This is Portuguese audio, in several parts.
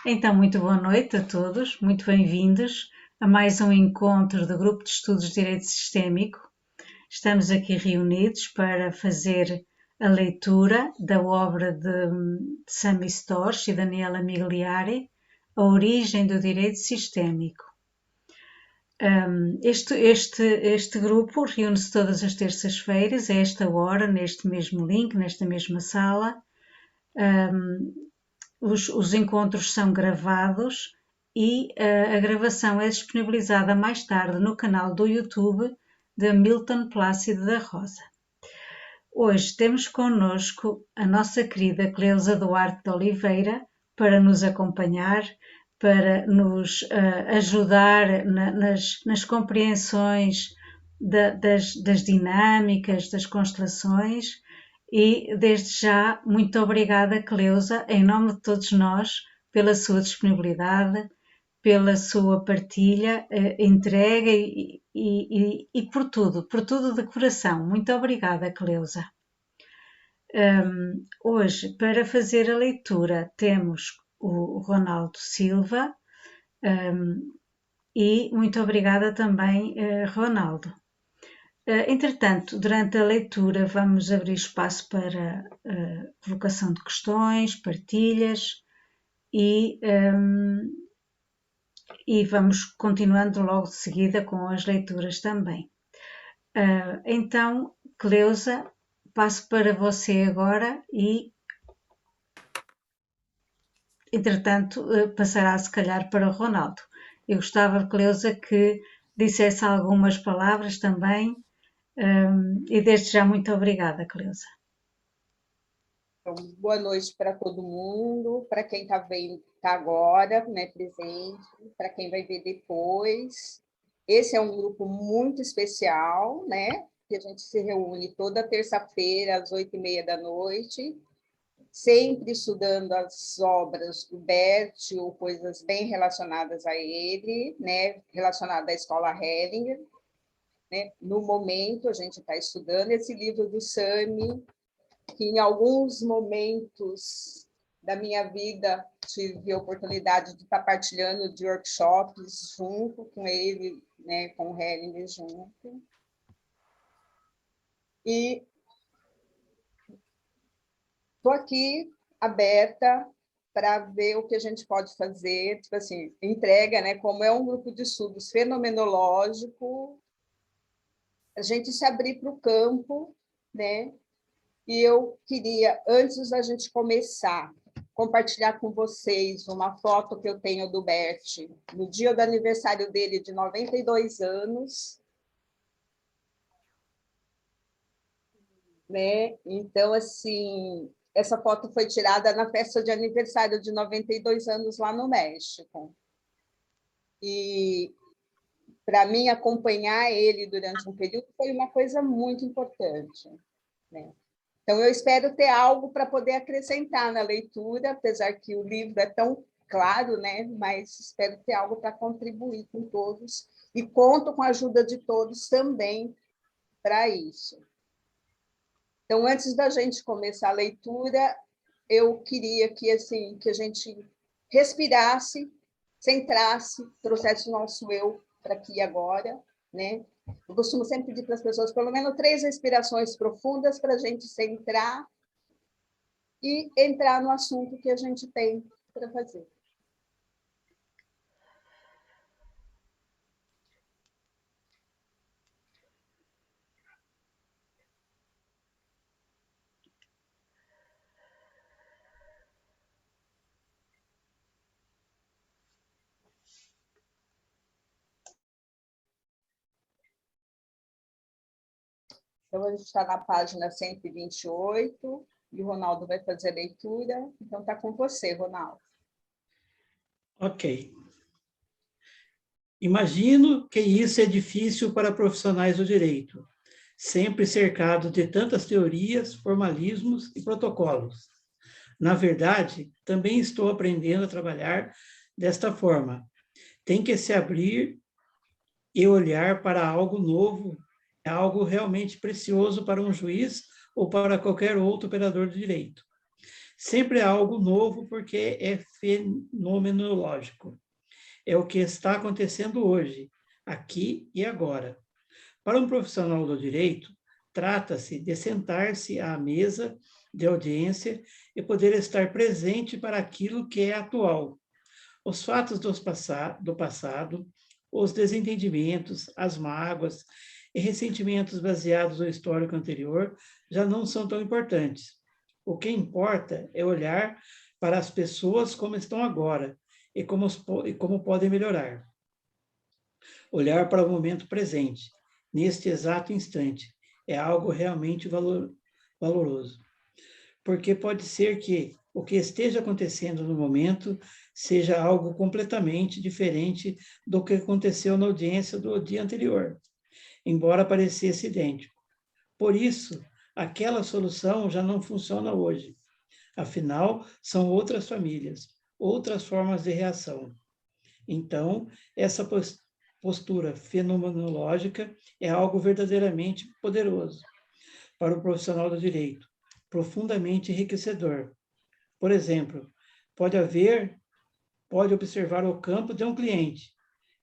Então, muito boa noite a todos, muito bem-vindos a mais um encontro do Grupo de Estudos de Direito Sistémico. Estamos aqui reunidos para fazer a leitura da obra de Sami Storch e Daniela Migliari, A Origem do Direito Sistémico. Este grupo reúne-se todas as terças-feiras, a esta hora, neste mesmo link, nesta mesma sala. Os encontros são gravados e a gravação é disponibilizada mais tarde no canal do YouTube de Milton Plácido da Rosa. Hoje temos connosco a nossa querida Cleusa Duarte de Oliveira para nos acompanhar, para nos ajudar nas compreensões das dinâmicas, das constelações. E, desde já, muito obrigada, Cleusa, em nome de todos nós, pela sua disponibilidade, pela sua partilha, entrega e por tudo de coração. Muito obrigada, Cleusa. Hoje, para fazer a leitura, temos o Ronaldo Silva e muito obrigada também, Ronaldo. Entretanto, durante a leitura vamos abrir espaço para colocação de questões, partilhas e vamos continuando logo de seguida com as leituras também. Então, Cleusa, passo para você agora e, entretanto, passará se calhar para o Ronaldo. Eu gostava, Cleusa, que dissesse algumas palavras também e desde já muito obrigada, Cleusa. Então, boa noite para todo mundo, para quem está vendo tá agora, né, presente, para quem vai ver depois. Esse é um grupo muito especial, né? Que a gente se reúne toda terça-feira, às 8h30 da noite, sempre estudando as obras do Bert ou coisas bem relacionadas a ele, né? Relacionadas à escola Hellinger. Né? No momento, a gente está estudando esse livro do Sami, que em alguns momentos da minha vida tive a oportunidade de estar partilhando de workshops junto com ele, né, com o Hellinger junto. E estou aqui aberta para ver o que a gente pode fazer, tipo assim, entrega, né, como é um grupo de estudos fenomenológico, a gente se abrir para o campo, né? E eu queria, antes da gente começar, compartilhar com vocês uma foto que eu tenho do Bert, no dia do aniversário dele, de 92 anos. Né? Então, assim, essa foto foi tirada na festa de aniversário de 92 anos lá no México. E, para mim, acompanhar ele durante um período foi uma coisa muito importante. Né? Então, eu espero ter algo para poder acrescentar na leitura, apesar que o livro é tão claro, né? Mas espero ter algo para contribuir com todos e conto com a ajuda de todos também para isso. Então, antes da gente começar a leitura, eu queria que, assim, que a gente respirasse, centrasse, trouxesse o nosso eu para aqui e agora, né? Eu costumo sempre pedir para as pessoas pelo menos 3 respirações profundas para a gente centrar e entrar no assunto que a gente tem para fazer. Então, a gente está na página 128 e o Ronaldo vai fazer a leitura. Então, está com você, Ronaldo. Ok. Imagino que isso é difícil para profissionais do direito, sempre cercado de tantas teorias, formalismos e protocolos. Na verdade, também estou aprendendo a trabalhar desta forma. Tem que se abrir e olhar para algo novo, algo realmente precioso para um juiz ou para qualquer outro operador de direito. Sempre é algo novo porque é fenomenológico. É o que está acontecendo hoje, aqui e agora. Para um profissional do direito, trata-se de sentar-se à mesa de audiência e poder estar presente para aquilo que é atual. Os fatos do passado, os desentendimentos, as mágoas e ressentimentos baseados no histórico anterior já não são tão importantes. O que importa é olhar para as pessoas como estão agora e como podem melhorar. Olhar para o momento presente, neste exato instante, é algo realmente valoroso. Porque pode ser que o que esteja acontecendo no momento seja algo completamente diferente do que aconteceu na audiência do dia anterior, embora parecesse idêntico. Por isso, aquela solução já não funciona hoje. Afinal, são outras famílias, outras formas de reação. Então, essa postura fenomenológica é algo verdadeiramente poderoso para o profissional do direito, profundamente enriquecedor. Por exemplo, pode observar o campo de um cliente,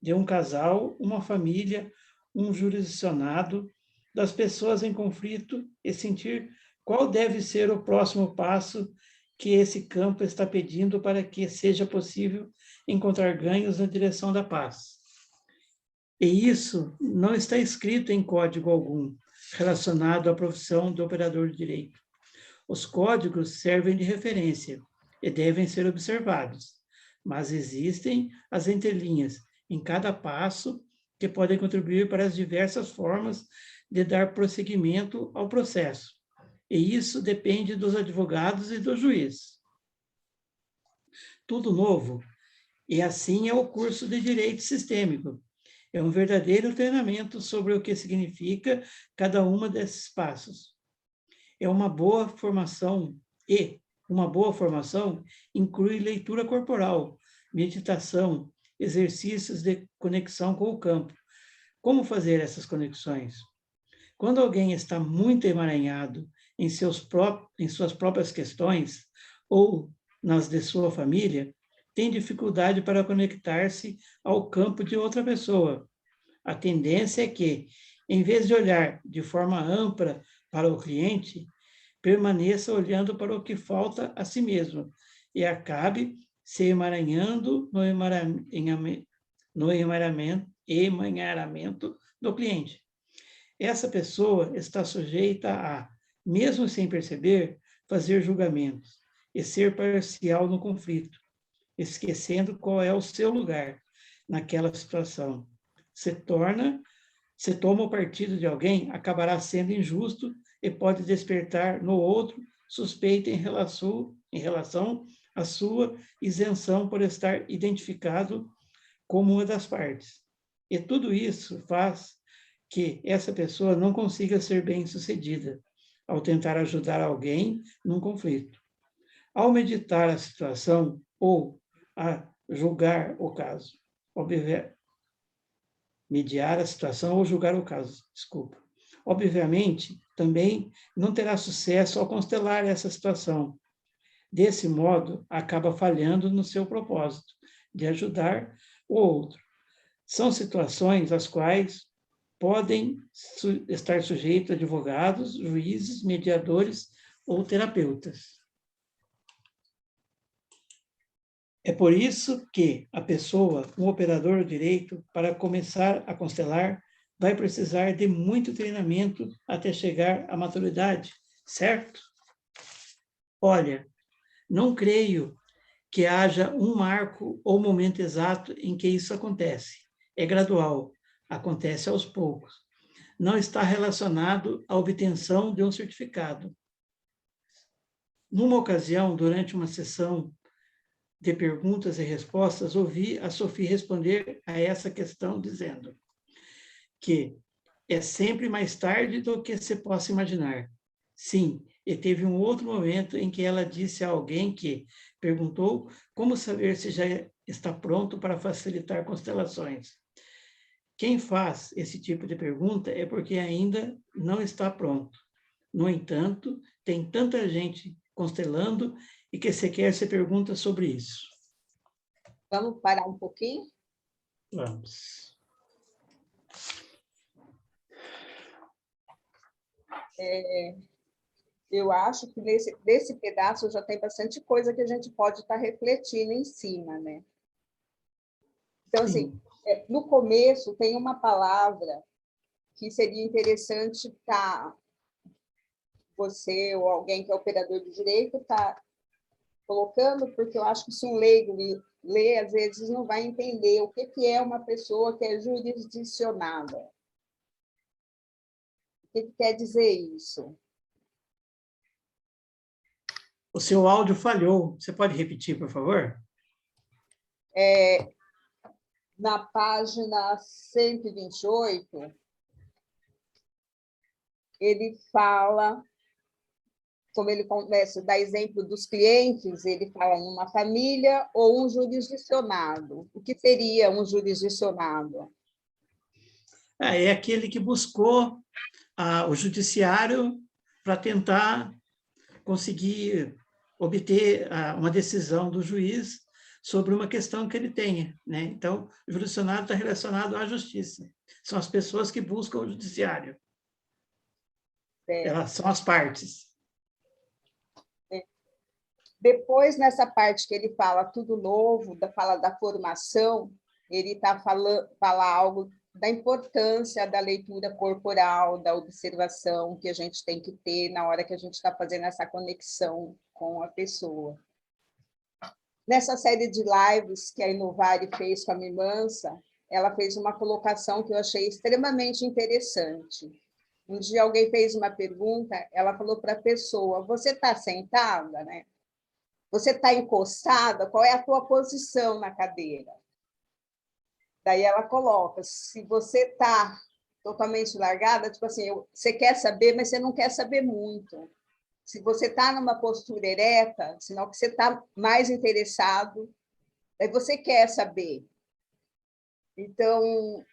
de um casal, uma família, um jurisdicionado, das pessoas em conflito e sentir qual deve ser o próximo passo que esse campo está pedindo para que seja possível encontrar ganhos na direção da paz. E isso não está escrito em código algum relacionado à profissão do operador de direito. Os códigos servem de referência e devem ser observados, mas existem as entrelinhas em cada passo que podem contribuir para as diversas formas de dar prosseguimento ao processo. E isso depende dos advogados e do juiz. Tudo novo. E assim é o curso de Direito Sistêmico. É um verdadeiro treinamento sobre o que significa cada uma desses passos. Uma boa formação inclui leitura corporal, meditação, exercícios de conexão com o campo. Como fazer essas conexões? Quando alguém está muito emaranhado em suas próprias questões ou nas de sua família, tem dificuldade para conectar-se ao campo de outra pessoa. A tendência é que, em vez de olhar de forma ampla para o cliente, permaneça olhando para o que falta a si mesmo e acabe se emaranhando no emaranhamento do cliente. Essa pessoa está sujeita a, mesmo sem perceber, fazer julgamentos e ser parcial no conflito, esquecendo qual é o seu lugar naquela situação. Se toma o partido de alguém, acabará sendo injusto e pode despertar no outro suspeita em relação à sua isenção por estar identificado como uma das partes. E tudo isso faz que essa pessoa não consiga ser bem-sucedida ao tentar ajudar alguém num conflito. Ao meditar a situação ou a julgar o caso, mediar a situação ou julgar o caso, desculpa. Obviamente, também não terá sucesso ao constelar essa situação. Desse modo, acaba falhando no seu propósito de ajudar o outro. São situações às quais podem estar sujeitos advogados, juízes, mediadores ou terapeutas. É por isso que a pessoa, um operador do direito, para começar a constelar, vai precisar de muito treinamento até chegar à maturidade, certo? Olha, não creio que haja um marco ou momento exato em que isso acontece. É gradual, acontece aos poucos. Não está relacionado à obtenção de um certificado. Numa ocasião, durante uma sessão de perguntas e respostas, ouvi a Sophie responder a essa questão dizendo que é sempre mais tarde do que se possa imaginar. Sim, e teve um outro momento em que ela disse a alguém que perguntou como saber se já está pronto para facilitar constelações. Quem faz esse tipo de pergunta é porque ainda não está pronto. No entanto, tem tanta gente constelando e que você quer se pergunta sobre isso. Vamos parar um pouquinho? Vamos. Eu acho que nesse pedaço já tem bastante coisa que a gente pode estar refletindo em cima, né? Então, assim, no começo tem uma palavra que seria interessante você ou alguém que é operador de direito tá colocando, porque eu acho que se um leigo lê, às vezes não vai entender o que é uma pessoa que é jurisdicionada. O que quer dizer isso? O seu áudio falhou. Você pode repetir, por favor? Na página 128, ele fala, como ele começa a dar exemplo dos clientes, ele fala numa família ou um jurisdicionado. O que seria um jurisdicionado? É aquele que buscou o judiciário para tentar conseguir obter uma decisão do juiz sobre uma questão que ele tenha, né? Então, o jurisdicionado está relacionado à justiça. São as pessoas que buscam o judiciário. Elas são as partes. Depois, nessa parte que ele fala tudo novo, fala da formação, ele fala algo da importância da leitura corporal, da observação que a gente tem que ter na hora que a gente está fazendo essa conexão com a pessoa. Nessa série de lives que a Inovare fez com a Mimansa, ela fez uma colocação que eu achei extremamente interessante. Um dia alguém fez uma pergunta, ela falou para a pessoa, você está sentada, né? Você está encostada? Qual é a tua posição na cadeira? Daí ela coloca, se você está totalmente largada, tipo assim, você quer saber, mas você não quer saber muito. Se você está numa postura ereta, sinal que você está mais interessado, aí você quer saber. Então,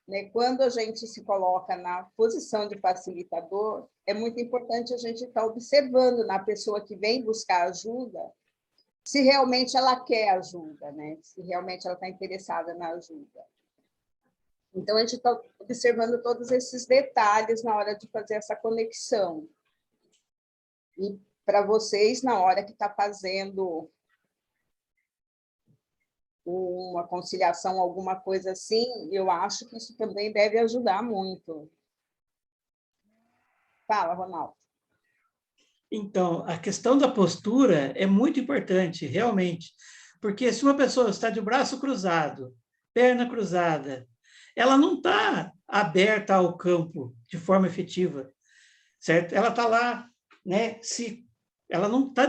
né, quando a gente se coloca na posição de facilitador, é muito importante a gente estar observando na pessoa que vem buscar ajuda, se realmente ela quer ajuda, né? Se realmente ela está interessada na ajuda. Então, a gente está observando todos esses detalhes na hora de fazer essa conexão. E para vocês, na hora que está fazendo uma conciliação, alguma coisa assim, eu acho que isso também deve ajudar muito. Fala, Ronaldo. Então, a questão da postura é muito importante, realmente, porque se uma pessoa está de braço cruzado, perna cruzada, ela não está aberta ao campo de forma efetiva, certo? Ela está lá, né? Ela não está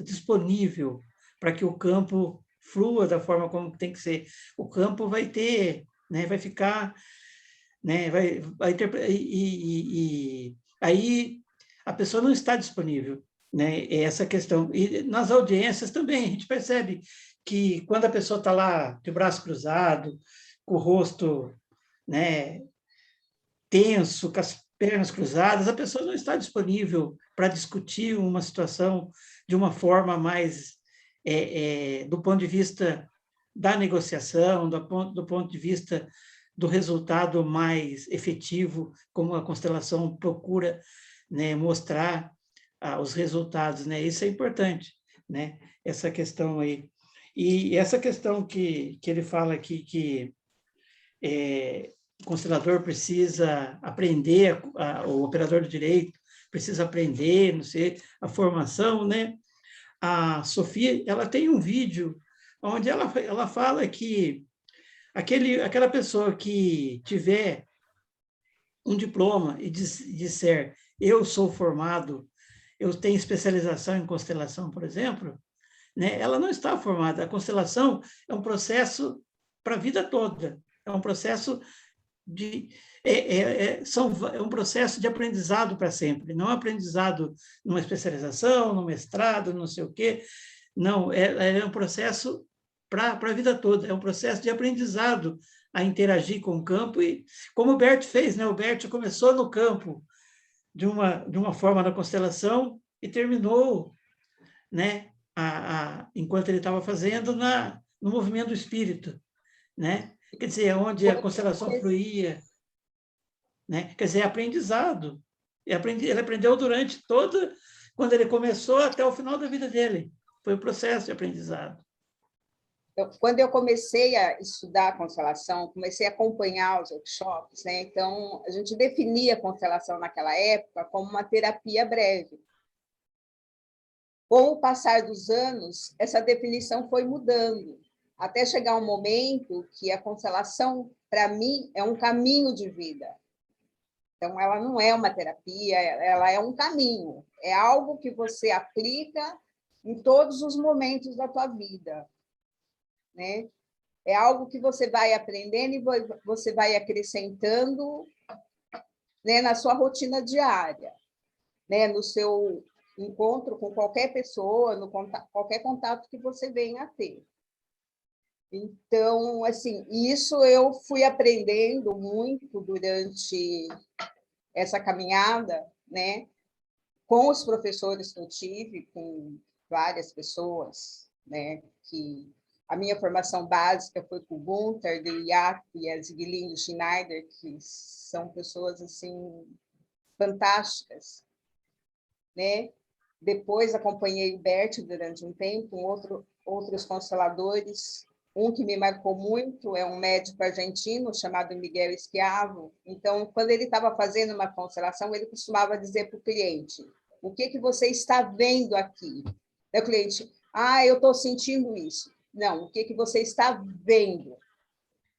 disponível para que o campo flua da forma como tem que ser. O campo vai ter, né? Vai ficar, né? Aí a pessoa não está disponível, né? É essa questão. E nas audiências também, a gente percebe que quando a pessoa está lá de braço cruzado, com o rosto, né, tenso, com as pernas cruzadas, a pessoa não está disponível para discutir uma situação de uma forma mais, do ponto de vista da negociação, do ponto de vista do resultado mais efetivo, como a constelação procura, né, mostrar os resultados, né? Isso é importante, né? Essa questão aí. E essa questão que ele fala aqui, que o constelador precisa aprender, o operador de direito precisa aprender, não sei, a formação, né? A Sofia, ela tem um vídeo onde ela fala que aquela pessoa que tiver um diploma e disser eu sou formado, eu tenho especialização em constelação, por exemplo, né? Ela não está formada. A constelação é um processo para a vida toda, é um processo é um processo de aprendizado para sempre, não é um aprendizado numa especialização, no mestrado, não sei o quê, não, é um processo para a vida toda, é um processo de aprendizado a interagir com o campo, e como o Bert fez, né? O Bert começou no campo de uma forma da constelação e terminou né, enquanto ele estava fazendo no movimento do espírito, né? Quer dizer, onde a constelação fluía, né? Quer dizer, aprendizado. Ele aprendeu durante toda, quando ele começou até o final da vida dele. Foi o processo de aprendizado. Então, quando eu comecei a estudar a constelação, comecei a acompanhar os workshops, né? Então, a gente definia a constelação naquela época como uma terapia breve. Com o passar dos anos, essa definição foi mudando, até chegar um momento que a constelação, para mim, é um caminho de vida. Então, ela não é uma terapia, ela é um caminho, é algo que você aplica em todos os momentos da tua vida, né? É algo que você vai aprendendo e você vai acrescentando, né, na sua rotina diária, né, no seu encontro com qualquer pessoa, no qualquer contato que você venha a ter. Então, assim, isso eu fui aprendendo muito durante essa caminhada, né, com os professores que eu tive, com várias pessoas, né, que a minha formação básica foi com o Gunther, de Iac e a Ziguelinho Schneider, que são pessoas assim fantásticas, né? Depois acompanhei o Bert durante um tempo, outros consteladores. Um que me marcou muito é um médico argentino chamado Miguel Schiavo. Então, quando ele estava fazendo uma constelação, ele costumava dizer para o cliente: o que você está vendo aqui? O cliente: eu estou sentindo isso. Não, o que você está vendo? O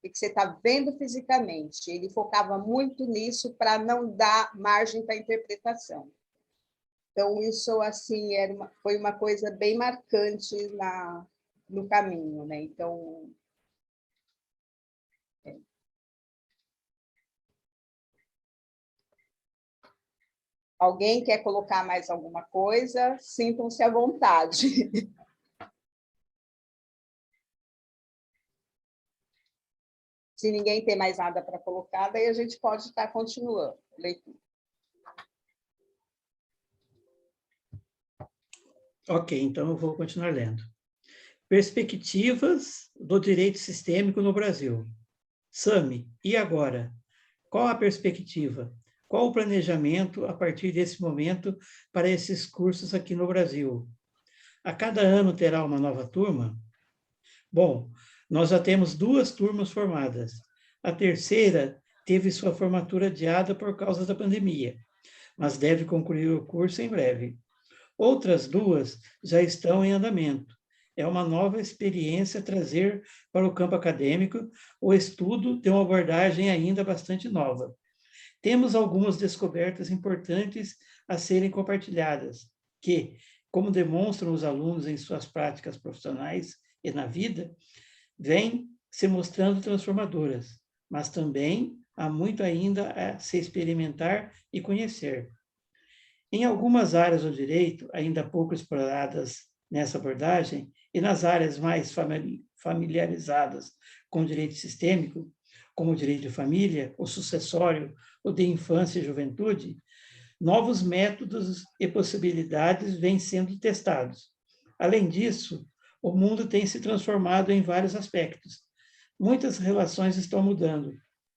que você está vendo fisicamente? Ele focava muito nisso para não dar margem para interpretação. Então, isso assim, foi uma coisa bem marcante no caminho, né? Então, alguém quer colocar mais alguma coisa? Sintam-se à vontade. Se ninguém tem mais nada para colocar, daí a gente pode estar continuando a leitura. Ok, então eu vou continuar lendo. Perspectivas do direito sistêmico no Brasil. Sami, e agora? Qual a perspectiva? Qual o planejamento a partir desse momento para esses cursos aqui no Brasil? A cada ano terá uma nova turma? Bom, nós já temos 2 turmas formadas. A terceira teve sua formatura adiada por causa da pandemia, mas deve concluir o curso em breve. Outras 2 já estão em andamento. É uma nova experiência trazer para o campo acadêmico o estudo de uma abordagem ainda bastante nova. Temos algumas descobertas importantes a serem compartilhadas, que, como demonstram os alunos em suas práticas profissionais e na vida, vêm se mostrando transformadoras, mas também há muito ainda a se experimentar e conhecer. Em algumas áreas do direito, ainda pouco exploradas nessa abordagem, e nas áreas mais familiarizadas com o direito sistêmico, como o direito de família, o sucessório, o de infância e juventude, novos métodos e possibilidades vêm sendo testados. Além disso, o mundo tem se transformado em vários aspectos. Muitas relações estão mudando.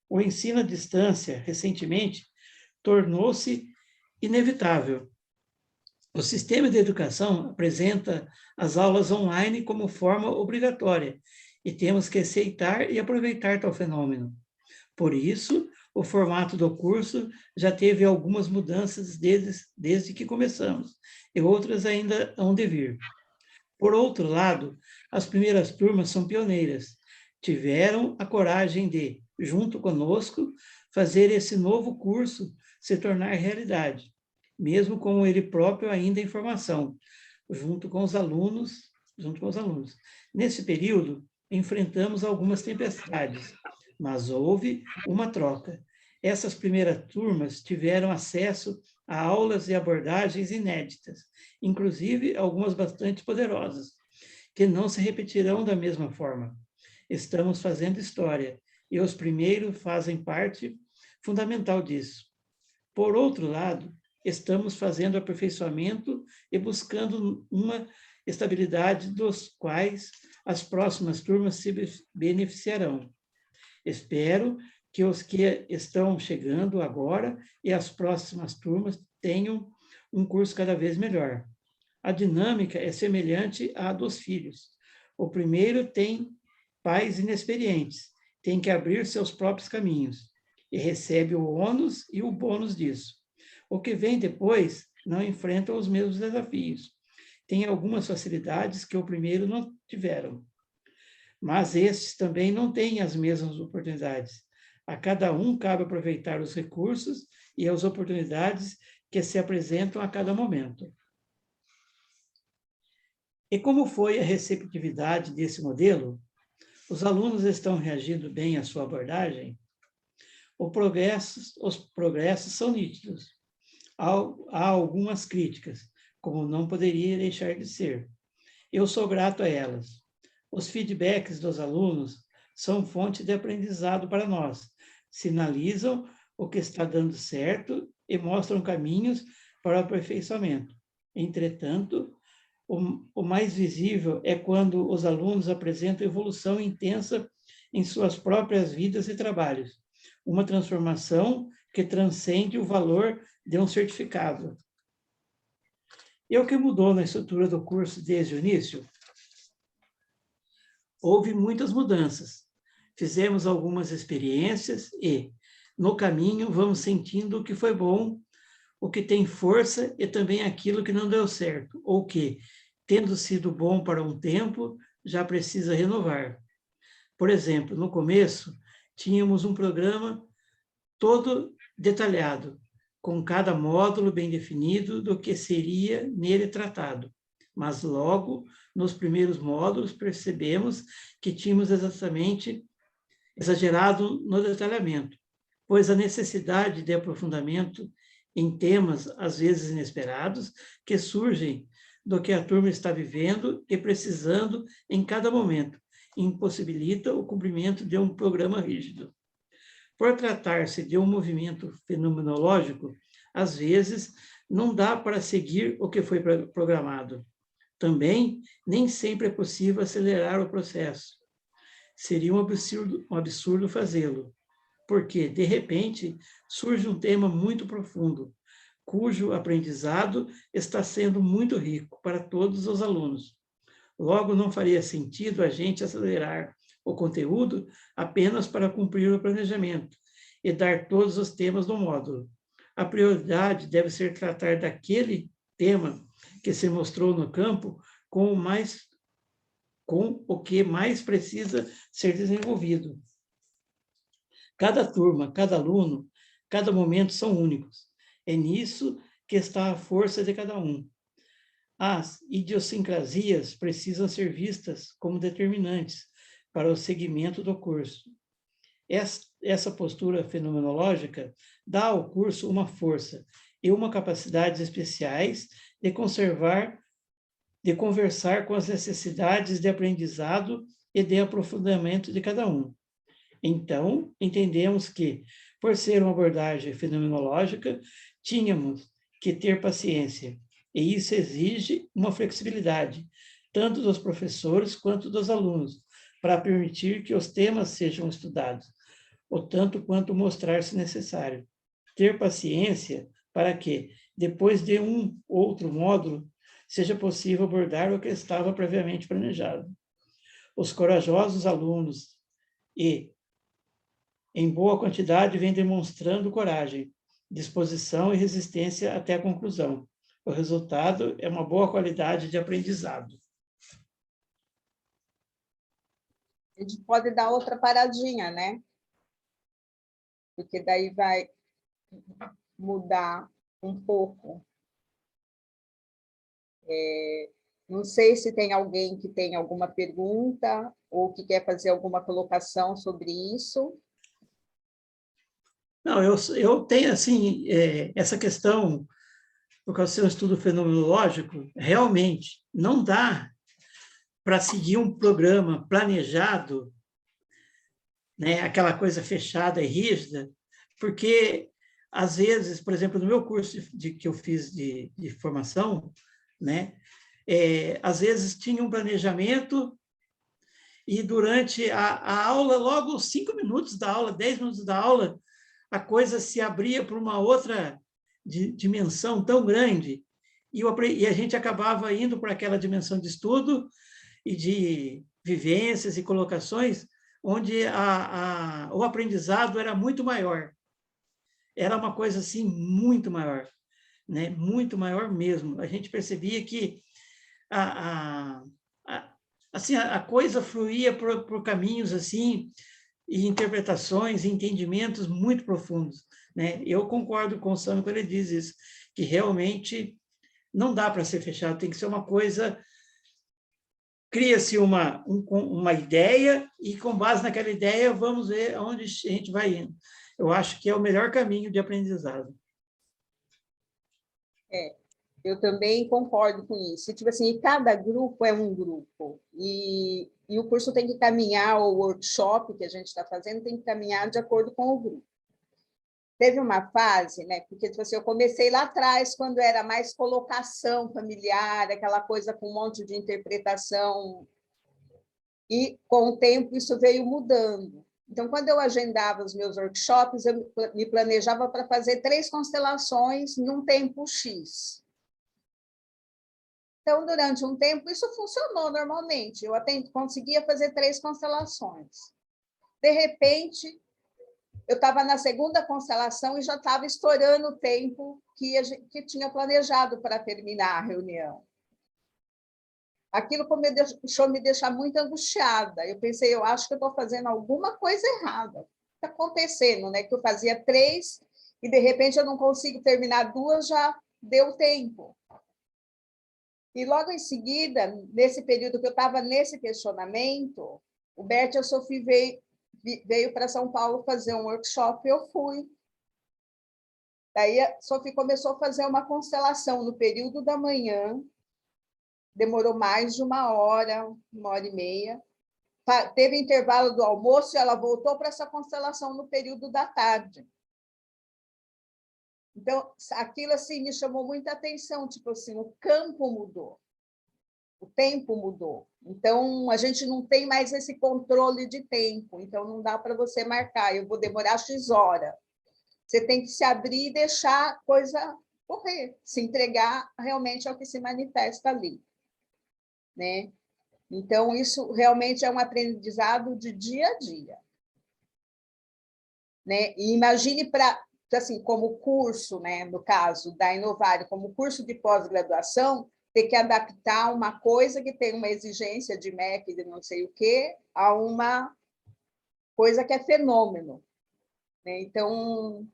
O ensino à distância, recentemente, tornou-se inevitável. O sistema de educação apresenta as aulas online como forma obrigatória e temos que aceitar e aproveitar tal fenômeno. Por isso, o formato do curso já teve algumas mudanças desde que começamos, e outras ainda hão de vir. Por outro lado, as primeiras turmas são pioneiras. Tiveram a coragem de, junto conosco, fazer esse novo curso se tornar realidade, mesmo com ele próprio ainda em formação, junto com os alunos. Nesse período, enfrentamos algumas tempestades, mas houve uma troca. Essas primeiras turmas tiveram acesso a aulas e abordagens inéditas, inclusive algumas bastante poderosas, que não se repetirão da mesma forma. Estamos fazendo história, e os primeiros fazem parte fundamental disso. Por outro lado, estamos fazendo aperfeiçoamento e buscando uma estabilidade dos quais as próximas turmas se beneficiarão. Espero que os que estão chegando agora e as próximas turmas tenham um curso cada vez melhor. A dinâmica é semelhante à dos filhos. O primeiro tem pais inexperientes, tem que abrir seus próprios caminhos e recebe o ônus e o bônus disso. O que vem depois não enfrenta os mesmos desafios. Tem algumas facilidades que o primeiro não tiveram. Mas estes também não têm as mesmas oportunidades. A cada um cabe aproveitar os recursos e as oportunidades que se apresentam a cada momento. E como foi a receptividade desse modelo? Os alunos estão reagindo bem à sua abordagem? Os progressos são nítidos. Há algumas críticas, como não poderia deixar de ser. Eu sou grato a elas. Os feedbacks dos alunos são fonte de aprendizado para nós, sinalizam o que está dando certo e mostram caminhos para o aperfeiçoamento. Entretanto, o mais visível é quando os alunos apresentam evolução intensa em suas próprias vidas e trabalhos, uma transformação que transcende o valor de um certificado. E o que mudou na estrutura do curso desde o início? Houve muitas mudanças. Fizemos algumas experiências e, no caminho, vamos sentindo o que foi bom, o que tem força e também aquilo que não deu certo, ou que, tendo sido bom para um tempo, já precisa renovar. Por exemplo, no começo, tínhamos um programa todo detalhado, com cada módulo bem definido do que seria nele tratado. Mas logo, nos primeiros módulos, percebemos que tínhamos exagerado no detalhamento, pois a necessidade de aprofundamento em temas, às vezes inesperados, que surgem do que a turma está vivendo e precisando em cada momento, impossibilita o cumprimento de um programa rígido. Por tratar-se de um movimento fenomenológico, às vezes não dá para seguir o que foi programado. Também nem sempre é possível acelerar o processo. Seria um absurdo fazê-lo, porque, de repente, surge um tema muito profundo, cujo aprendizado está sendo muito rico para todos os alunos. Logo, não faria sentido a gente acelerar o conteúdo apenas para cumprir o planejamento e dar todos os temas do módulo. A prioridade deve ser tratar daquele tema que se mostrou no campo com o que mais precisa ser desenvolvido. Cada turma, cada aluno, cada momento são únicos. É nisso que está a força de cada um. As idiosincrasias precisam ser vistas como determinantes para o segmento do curso. Essa postura fenomenológica dá ao curso uma força e uma capacidade especiais de conversar com as necessidades de aprendizado e de aprofundamento de cada um. Então, entendemos que, por ser uma abordagem fenomenológica, tínhamos que ter paciência, e isso exige uma flexibilidade, tanto dos professores quanto dos alunos, para permitir que os temas sejam estudados, o tanto quanto mostrar-se necessário. Ter paciência para que, depois de um outro módulo, seja possível abordar o que estava previamente planejado. Os corajosos alunos em boa quantidade, vêm demonstrando coragem, disposição e resistência até a conclusão. O resultado é uma boa qualidade de aprendizado. A gente pode dar outra paradinha, né? Porque daí vai mudar um pouco. Não sei se tem alguém que tem alguma pergunta ou que quer fazer alguma colocação sobre isso. Não, eu tenho, assim, essa questão, por causa do seu estudo fenomenológico, realmente não dá para seguir um programa planejado, né, aquela coisa fechada e rígida, porque às vezes, por exemplo, no meu curso que eu fiz de formação, né, às vezes tinha um planejamento e durante a aula, logo 5 minutos da aula, 10 minutos da aula, a coisa se abria para uma outra dimensão tão grande e a gente acabava indo para aquela dimensão de estudo e de vivências e colocações onde o aprendizado era muito maior. Era uma coisa assim muito maior, né? Muito maior mesmo. A gente percebia que assim, a coisa fluía por caminhos assim, e interpretações, e entendimentos muito profundos, né? Eu concordo com o Sami quando ele diz isso, que realmente não dá para ser fechado, tem que ser uma coisa... Cria-se uma ideia e, com base naquela ideia, vamos ver aonde a gente vai indo. Eu acho que é o melhor caminho de aprendizado. Eu também concordo com isso. Tipo assim, cada grupo é um grupo. E o curso tem que caminhar, o workshop que a gente está fazendo tem que caminhar de acordo com o grupo. Teve uma fase, né? Porque tipo assim, eu comecei lá atrás, quando era mais colocação familiar, aquela coisa com um monte de interpretação. E, com o tempo, isso veio mudando. Então, quando eu agendava os meus workshops, eu me planejava para fazer 3 constelações num tempo X. Então, durante um tempo, isso funcionou normalmente. Eu até conseguia fazer 3 constelações. De repente, eu estava na segunda constelação e já estava estourando o tempo que tinha planejado para terminar a reunião. Aquilo começou a me deixar muito angustiada. Eu pensei, eu acho que eu estou fazendo alguma coisa errada. Está acontecendo, né? Que eu fazia 3 e, de repente, eu não consigo terminar 2, já deu tempo. E, logo em seguida, nesse período que eu estava nesse questionamento, o Bert e a Sophie veio para São Paulo fazer um workshop e eu fui. Daí a Sophie começou a fazer uma constelação no período da manhã, demorou mais de 1 hora, 1h30. Teve intervalo do almoço e ela voltou para essa constelação no período da tarde. Então, aquilo assim me chamou muita atenção, tipo assim, o campo mudou, o tempo mudou. Então, a gente não tem mais esse controle de tempo, então não dá para você marcar, eu vou demorar X hora. Você tem que se abrir e deixar a coisa correr, se entregar realmente ao que se manifesta ali, né? Então, isso realmente é um aprendizado de dia a dia, né? E imagine assim, como curso, né, no caso da Inovário, como curso de pós-graduação, ter que adaptar uma coisa que tem uma exigência de MEC, de não sei o quê, a uma coisa que é fenômeno, né? Então,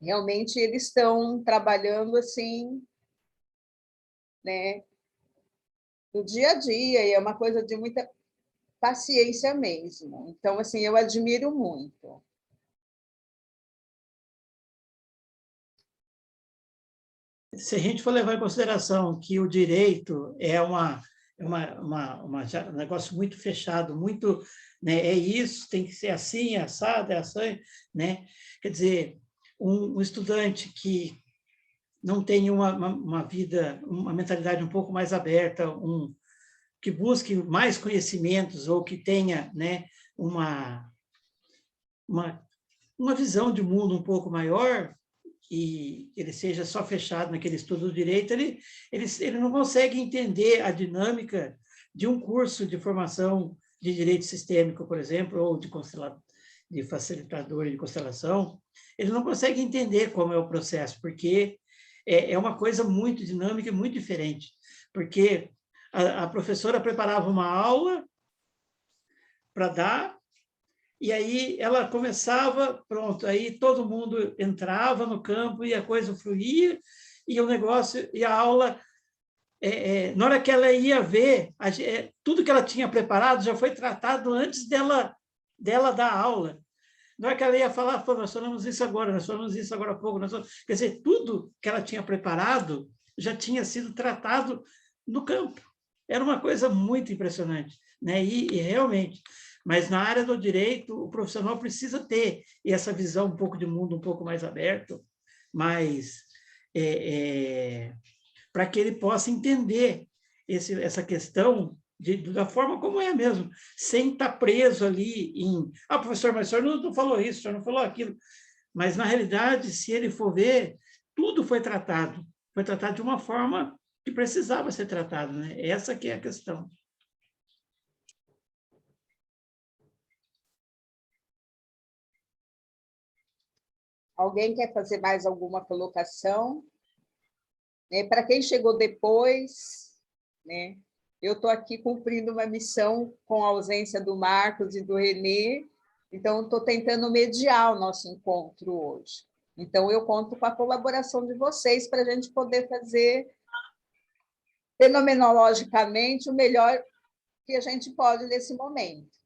realmente, eles estão trabalhando assim, né, no dia a dia, e é uma coisa de muita paciência mesmo. Então, assim, eu admiro muito. Se a gente for levar em consideração que o direito é um negócio muito fechado, muito, né, é isso, tem que ser assim, assado, é assim, né? Quer dizer, um estudante que não tem uma vida, uma mentalidade um pouco mais aberta, que busque mais conhecimentos ou que tenha, né, uma visão de mundo um pouco maior, que ele seja só fechado naquele estudo do direito, ele não consegue entender a dinâmica de um curso de formação de direito sistêmico, por exemplo, ou de facilitador de constelação. Ele não consegue entender como é o processo, porque é uma coisa muito dinâmica e muito diferente, porque a professora preparava uma aula para dar, e aí ela começava, pronto, aí todo mundo entrava no campo e a coisa fluía, e o negócio, e a aula, na hora que ela ia ver, tudo que ela tinha preparado já foi tratado antes dela dar aula. Na hora que ela ia falar, nós falamos isso agora há pouco, quer dizer, tudo que ela tinha preparado já tinha sido tratado no campo. Era uma coisa muito impressionante, né? E realmente, Mas na área do direito, o profissional precisa ter essa visão um pouco de mundo um pouco mais aberto, mais para que ele possa entender essa questão da forma como é mesmo, sem estar preso ali em professor, mas o senhor não falou isso, o senhor não falou aquilo. Mas, na realidade, se ele for ver, tudo foi tratado de uma forma que precisava ser tratado, né? Essa que é a questão. Alguém quer fazer mais alguma colocação? Para quem chegou depois, né? Eu estou aqui cumprindo uma missão com a ausência do Marcos e do Renê, então estou tentando mediar o nosso encontro hoje. Então, eu conto com a colaboração de vocês para a gente poder fazer, fenomenologicamente, o melhor que a gente pode nesse momento.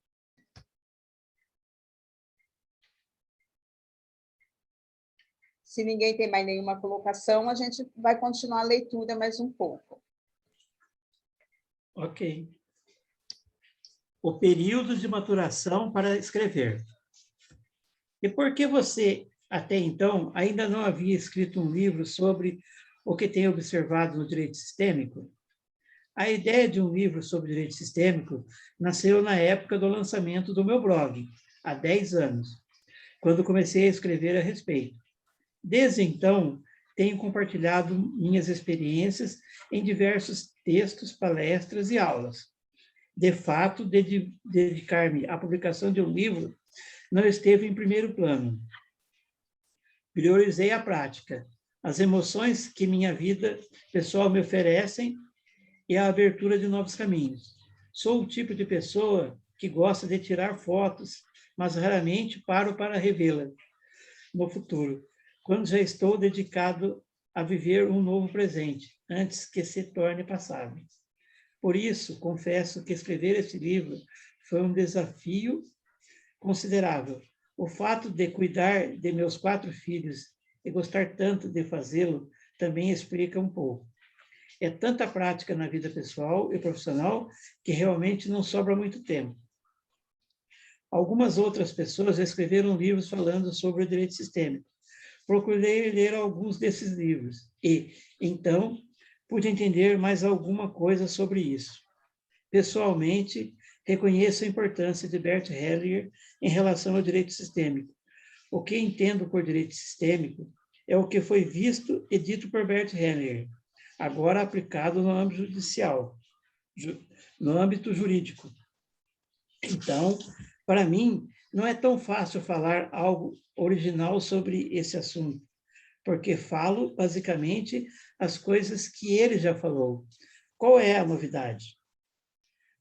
Se ninguém tem mais nenhuma colocação, a gente vai continuar a leitura mais um pouco. Ok. O período de maturação para escrever. E por que você, até então, ainda não havia escrito um livro sobre o que tem observado no direito sistêmico? A ideia de um livro sobre direito sistêmico nasceu na época do lançamento do meu blog, há 10 anos, quando comecei a escrever a respeito. Desde então, tenho compartilhado minhas experiências em diversos textos, palestras e aulas. De fato, dedicar-me à publicação de um livro não esteve em primeiro plano. Priorizei a prática, as emoções que minha vida pessoal me oferecem e a abertura de novos caminhos. Sou o tipo de pessoa que gosta de tirar fotos, mas raramente paro para revê-las no futuro, quando já estou dedicado a viver um novo presente, antes que se torne passado. Por isso, confesso que escrever esse livro foi um desafio considerável. O fato de cuidar de meus 4 filhos e gostar tanto de fazê-lo também explica um pouco. É tanta prática na vida pessoal e profissional que realmente não sobra muito tempo. Algumas outras pessoas escreveram livros falando sobre o direito sistêmico. Procurei ler alguns desses livros e, então, pude entender mais alguma coisa sobre isso. Pessoalmente, reconheço a importância de Bert Hellinger em relação ao direito sistêmico. O que entendo por direito sistêmico é o que foi visto e dito por Bert Hellinger, agora aplicado no âmbito judicial, no âmbito jurídico. Então, para mim, não é tão fácil falar algo original sobre esse assunto, porque falo, basicamente, as coisas que ele já falou. Qual é a novidade?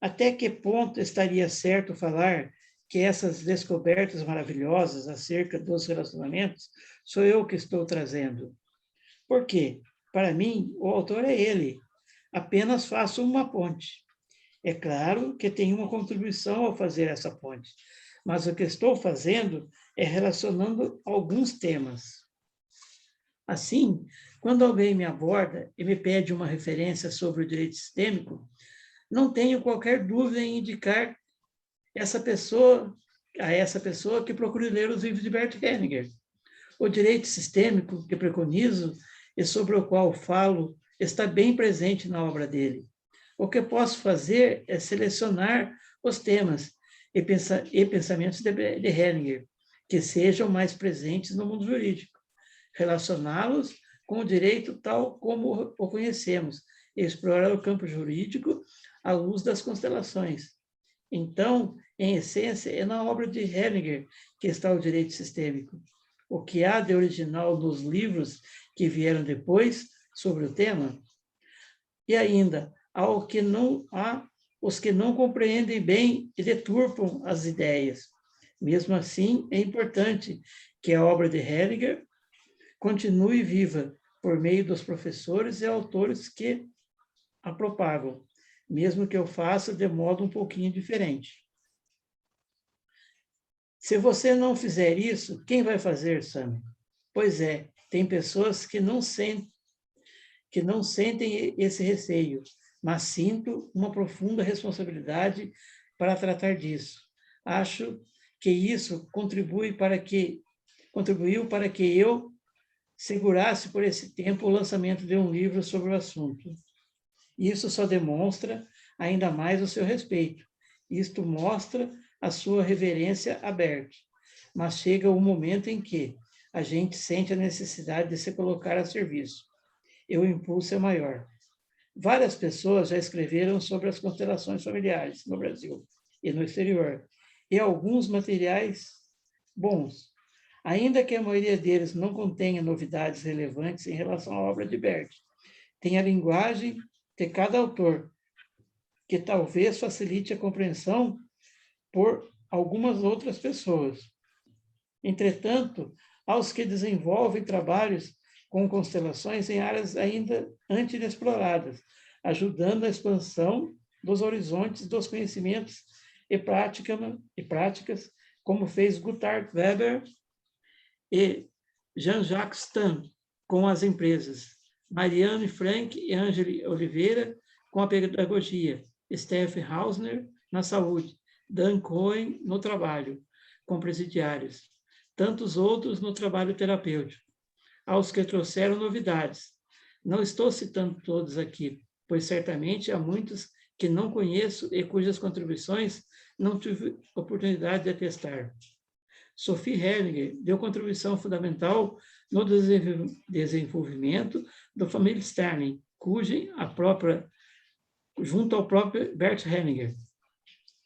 Até que ponto estaria certo falar que essas descobertas maravilhosas acerca dos relacionamentos sou eu que estou trazendo? Por quê? Para mim, o autor é ele. Apenas faço uma ponte. É claro que tenho uma contribuição ao fazer essa ponte, mas o que estou fazendo é relacionando alguns temas. Assim, quando alguém me aborda e me pede uma referência sobre o direito sistêmico, não tenho qualquer dúvida em indicar a essa pessoa que procure ler os livros de Bert Hellinger. O direito sistêmico que preconizo e sobre o qual falo está bem presente na obra dele. O que posso fazer é selecionar os temas e pensamentos de Hellinger que sejam mais presentes no mundo jurídico, relacioná-los com o direito tal como o conhecemos e explorar o campo jurídico à luz das constelações. Então, em essência, é na obra de Hellinger que está o direito sistêmico. O que há de original nos livros que vieram depois sobre o tema? E ainda, há os que não compreendem bem e deturpam as ideias. Mesmo assim, é importante que a obra de Hellinger continue viva por meio dos professores e autores que a propagam, mesmo que eu faça de modo um pouquinho diferente. Se você não fizer isso, quem vai fazer, Sam? Pois é, tem pessoas que não sentem esse receio, mas sinto uma profunda responsabilidade para tratar disso. Acho que isso contribuiu para que eu segurasse por esse tempo o lançamento de um livro sobre o assunto. Isso só demonstra ainda mais o seu respeito. Isto mostra a sua reverência aberta. Mas chega o momento em que a gente sente a necessidade de se colocar a serviço. E o impulso é maior. Várias pessoas já escreveram sobre as constelações familiares no Brasil e no exterior, e alguns materiais bons, ainda que a maioria deles não contenha novidades relevantes em relação à obra de Bert. Tem a linguagem de cada autor, que talvez facilite a compreensão por algumas outras pessoas. Entretanto, aos que desenvolvem trabalhos com constelações em áreas ainda inexploradas, ajudando a expansão dos horizontes dos conhecimentos e práticas, como fez Gunther Weber e Jean-Jacques Stan com as empresas, Marianne Frank e Angeli Oliveira com a pedagogia, Steph Hausner na saúde, Dan Cohen no trabalho, com presidiários, tantos outros no trabalho terapêutico, aos que trouxeram novidades. Não estou citando todos aqui, pois certamente há muitos que não conheço e cujas contribuições não tive oportunidade de atestar. Sophie Hellinger deu contribuição fundamental no desenvolvimento do Família Sterling, junto ao próprio Bert Hellinger,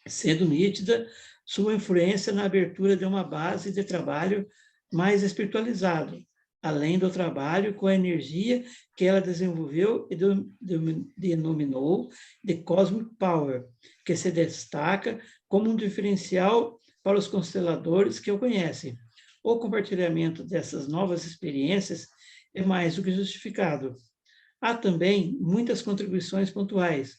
sendo nítida sua influência na abertura de uma base de trabalho mais espiritualizado, além do trabalho com a energia que ela desenvolveu e denominou de Cosmic Power, que se destaca como um diferencial para os consteladores que o conhecem. O compartilhamento dessas novas experiências é mais do que justificado. Há também muitas contribuições pontuais,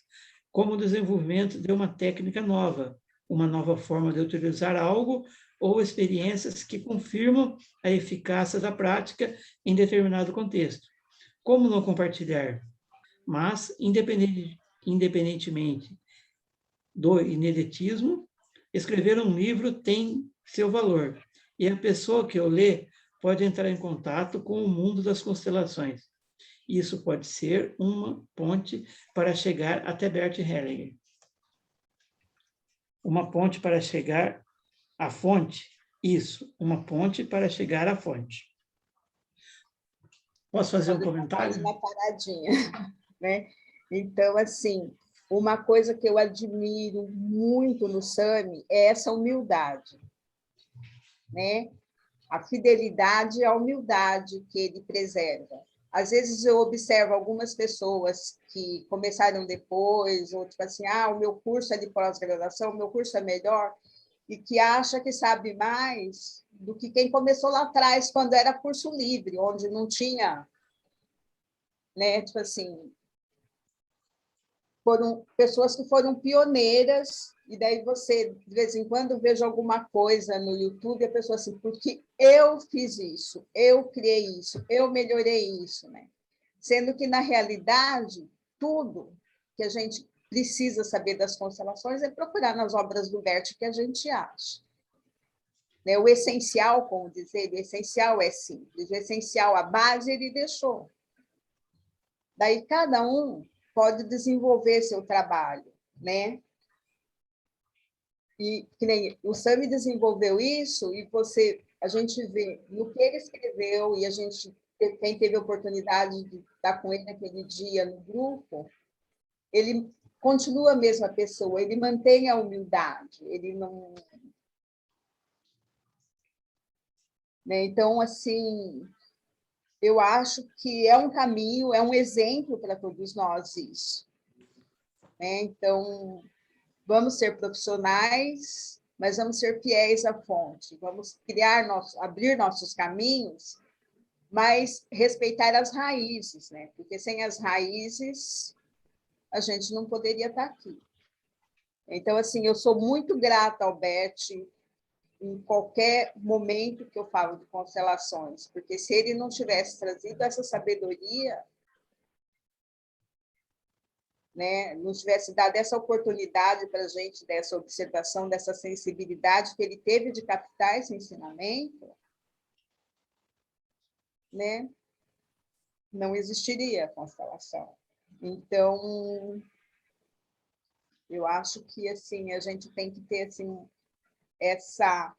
como o desenvolvimento de uma técnica nova, uma nova forma de utilizar algo ou experiências que confirmam a eficácia da prática em determinado contexto. Como não compartilhar? Mas, independentemente do ineditismo, escrever um livro tem seu valor, e a pessoa que o lê pode entrar em contato com o mundo das constelações. Isso pode ser uma ponte para chegar até Bert Hellinger. Uma ponte para chegar à fonte? Isso, uma ponte para chegar à fonte. Posso fazer um comentário? Uma paradinha, né? Então, assim, uma coisa que eu admiro muito no Sami é essa humildade, né? A fidelidade e a humildade que ele preserva. Às vezes eu observo algumas pessoas que começaram depois, ou tipo assim, o meu curso é de pós-graduação, o meu curso é melhor, e que acha que sabe mais do que quem começou lá atrás, quando era curso livre, onde não tinha, né, tipo assim, foram pessoas que foram pioneiras, e daí você, de vez em quando, veja alguma coisa no YouTube, a pessoa assim, porque eu fiz isso, eu criei isso, eu melhorei isso, né? Sendo que, na realidade, tudo que a gente precisa saber das constelações é procurar nas obras do Bert que a gente acha. Né? O essencial, como dizer, o essencial é simples, o essencial, a base, ele deixou. Daí, cada um pode desenvolver seu trabalho, né? E que nem o Sami desenvolveu isso, e a gente vê no que ele escreveu, e a gente, quem teve a oportunidade de estar com ele naquele dia no grupo, ele continua a mesma pessoa, ele mantém a humildade, ele não... Né? Então, assim, eu acho que é um caminho, é um exemplo para todos nós isso. Né? Então, vamos ser profissionais, mas vamos ser fiéis à fonte, vamos abrir nossos caminhos, mas respeitar as raízes, né? Porque sem as raízes a gente não poderia estar aqui. Então, assim, eu sou muito grata ao Bert em qualquer momento que eu falo de constelações, porque se ele não tivesse trazido essa sabedoria, né, nos tivesse dado essa oportunidade para a gente, dessa observação, dessa sensibilidade que ele teve de captar esse ensinamento, né, não existiria a constelação. Então, eu acho que assim a gente tem que ter assim, essa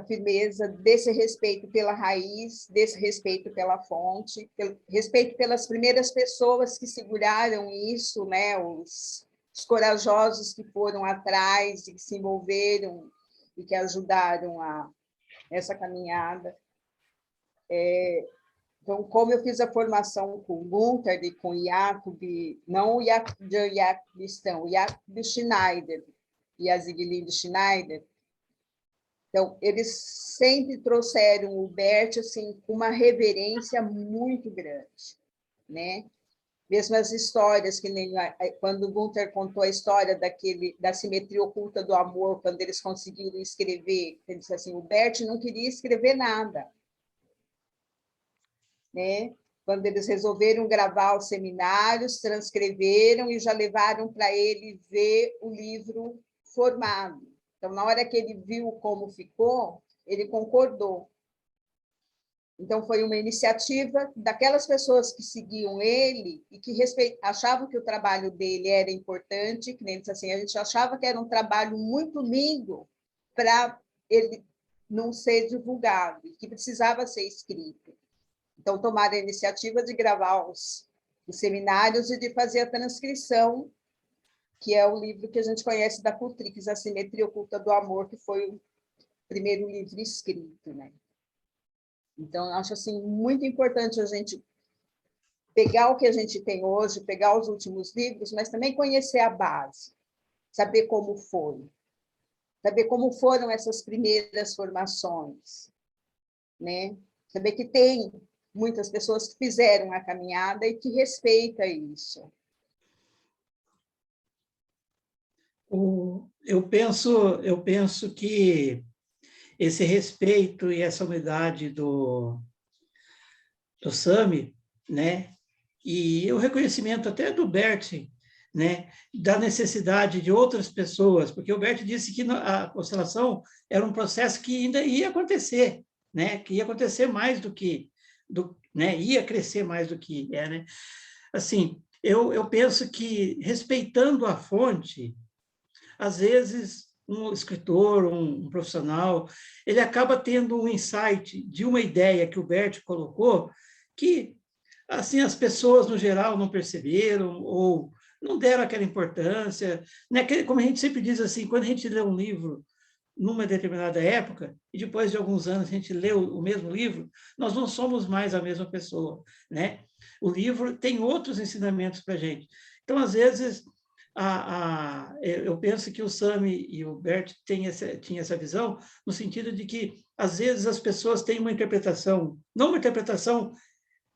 firmeza desse respeito pela raiz, desse respeito pela fonte, respeito pelas primeiras pessoas que seguraram isso, né? Os corajosos que foram atrás e que se envolveram e que ajudaram essa caminhada. Então, como eu fiz a formação com o Gunther e com o Jacob, não o Jacob Cristão, o Jacob Schneider e a Zieglinde Schneider, então, eles sempre trouxeram o Bert assim, com uma reverência muito grande, né? Mesmo as histórias, que nem quando o Gunther contou a história da simetria oculta do amor, quando eles conseguiram escrever, ele disse assim, o Bert não queria escrever nada, né? Quando eles resolveram gravar os seminários, transcreveram e já levaram para ele ver o livro formado. Então, na hora que ele viu como ficou, ele concordou. Então, foi uma iniciativa daquelas pessoas que seguiam ele e que achavam que o trabalho dele era importante, que nem ele disse assim, a gente achava que era um trabalho muito lindo para ele não ser divulgado, que precisava ser escrito. Então, tomaram a iniciativa de gravar os seminários e de fazer a transcrição, que é o livro que a gente conhece da Cultrix, A Simetria Oculta do Amor, que foi o primeiro livro escrito, né? Então, acho assim, muito importante a gente pegar o que a gente tem hoje, pegar os últimos livros, mas também conhecer a base, saber como foi, saber como foram essas primeiras formações, né? Saber que tem muitas pessoas que fizeram a caminhada e que respeita isso. Eu penso que esse respeito e essa humildade do Sami, né? E o reconhecimento até do Bert, né? Da necessidade de outras pessoas, porque o Bert disse que a constelação era um processo que ainda ia acontecer, né? Que ia acontecer mais né? Ia crescer mais do que é, né? Assim, eu penso que respeitando a fonte, às vezes um escritor, um profissional, ele acaba tendo um insight de uma ideia que o Bert colocou que assim as pessoas no geral não perceberam ou não deram aquela importância, né? Como a gente sempre diz assim, quando a gente lê um livro numa determinada época e depois de alguns anos a gente lê o mesmo livro, nós não somos mais a mesma pessoa, né? O livro tem outros ensinamentos para a gente. Então, às vezes, eu penso que o Sami e o Bert tinham essa visão, no sentido de que, às vezes, as pessoas têm uma interpretação, não uma interpretação